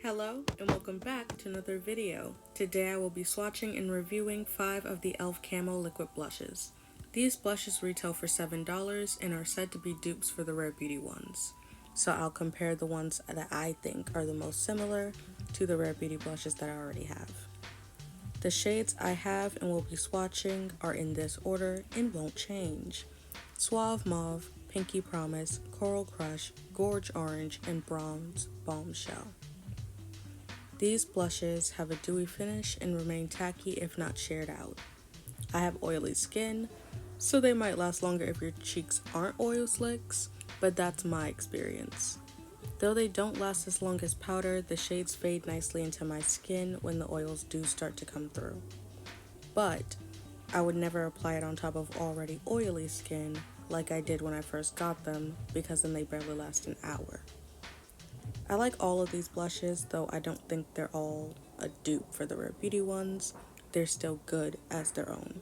Hello and welcome back to another video. Today I will be swatching and reviewing 5 of the e.l.f. Camo liquid blushes. These blushes retail for $7 and are said to be dupes for the Rare Beauty ones. So I'll compare the ones that I think are the most similar to the Rare Beauty blushes that I already have. The shades I have and will be swatching are in this order and won't change: Suave Mauve, Pinky Promise, Coral Crush, Gorge Orange, and Bronze Bombshell. These blushes have a dewy finish and remain tacky if not shared out. I have oily skin, so they might last longer if your cheeks aren't oil slicks, but that's my experience. Though they don't last as long as powder, the shades fade nicely into my skin when the oils do start to come through. But I would never apply it on top of already oily skin like I did when I first got them, because then they barely last an hour. I like all of these blushes, though I don't think they're all a dupe for the Rare Beauty ones. They're still good as their own.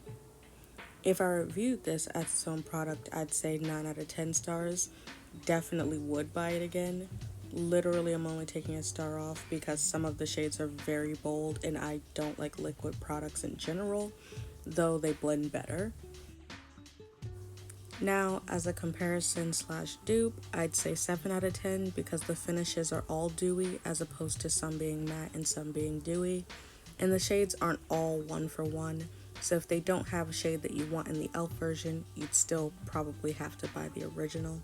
If I reviewed this as its own product, I'd say 9 out of 10 stars. Definitely would buy it again. Literally, I'm only taking a star off because some of the shades are very bold and I don't like liquid products in general, though they blend better. Now, as a comparison slash dupe, I'd say 7 out of 10 because the finishes are all dewy as opposed to some being matte and some being dewy. And the shades aren't all one for one, so if they don't have a shade that you want in the e.l.f. version, you'd still probably have to buy the original.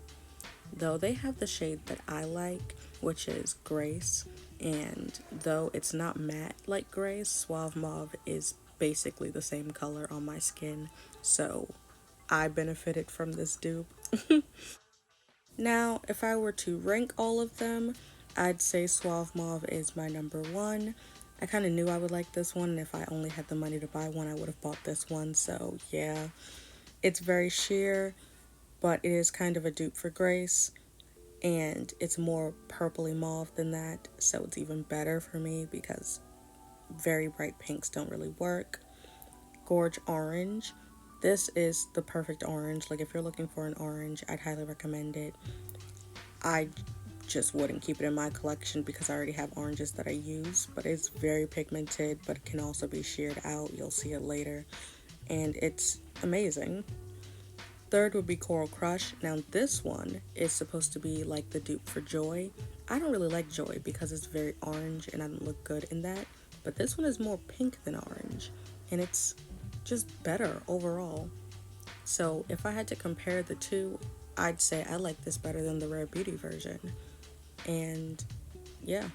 Though they have the shade that I like, which is Grace, and though it's not matte like Grace, Suave Mauve is basically the same color on my skin, so I benefited from this dupe. Now, if I were to rank all of them, I'd say Suave Mauve is my number 1. I kind of knew I would like this one, and if I only had the money to buy one, I would have bought this one, so yeah. It's very sheer, but it is kind of a dupe for Grace, and it's more purpley mauve than that, so it's even better for me because very bright pinks don't really work. Gorge Orange. This is the perfect orange. Like, if you're looking for an orange, I'd highly recommend it. I just wouldn't keep it in my collection because I already have oranges that I use, but it's very pigmented, but it can also be sheared out. You'll see it later, and it's amazing. Third would be Coral Crush. Now, this one is supposed to be like the dupe for Joy. I don't really like Joy because it's very orange and I don't look good in that, but this one is more pink than orange, and it's just better overall. So if I had to compare the two, I'd say I like this better than the Rare Beauty version. And yeah,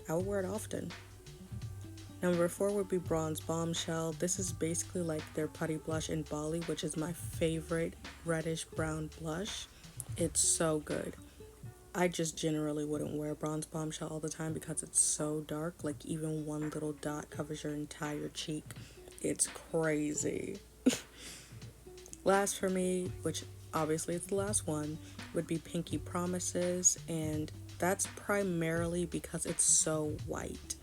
I would wear it often. Number 4 would be Bronze Bombshell. This is basically like their Putty blush in Bali, which is my favorite reddish brown blush. It's so good. I just generally wouldn't wear Bronze Bombshell all the time because it's so dark. Like, even one little dot covers your entire cheek. It's crazy. Last for me, which obviously it's the last one, would be Pinky Promises, and that's primarily because it's so white.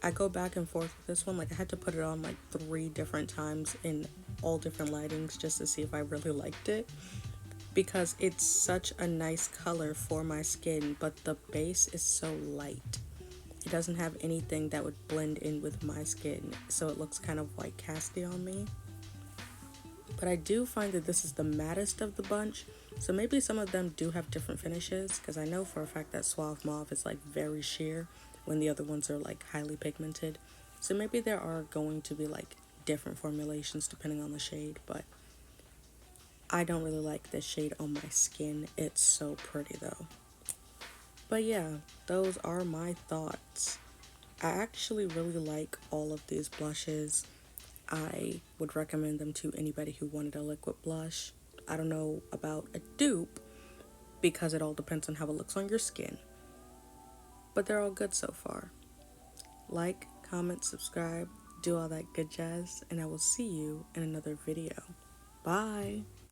I go back and forth with this one. Like, I had to put it on like 3 different times in all different lightings just to see if I really liked it, because it's such a nice color for my skin, but the base is so light. It doesn't have anything that would blend in with my skin, so it looks kind of white casty on me. But I do find that this is the mattest of the bunch, so maybe some of them do have different finishes, because I know for a fact that Suave Mauve is like very sheer when the other ones are like highly pigmented. So maybe there are going to be like different formulations depending on the shade, but I don't really like this shade on my skin. It's so pretty though. But yeah, those are my thoughts. I actually really like all of these blushes. I would recommend them to anybody who wanted a liquid blush. I don't know about a dupe because it all depends on how it looks on your skin. But they're all good so far. Like, comment, subscribe, do all that good jazz, and I will see you in another video. Bye!